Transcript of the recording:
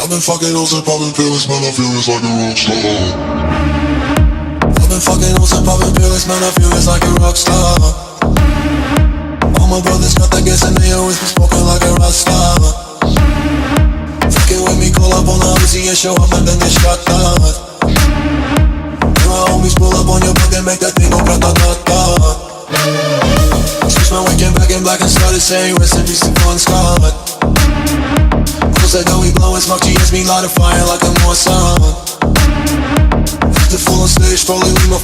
I've been fucking hoes and popping pills, man, I feel it's like a rock star. I've been fucking hoes and popping pills, man, I feel it's like a rock star. All my brothers got that gas and they always be smoking like a rock star. Fucking with me, call up on the Uzi and show up and then get shot down. And my homies pull up on your block and make that thing go grata-ta-ta. Switch my weekend back in black and started saying rest in peace to Bon Scott. Cause I know we blowin' smoke, GS me light a fire like a Mossad. The full on stage, probably leave my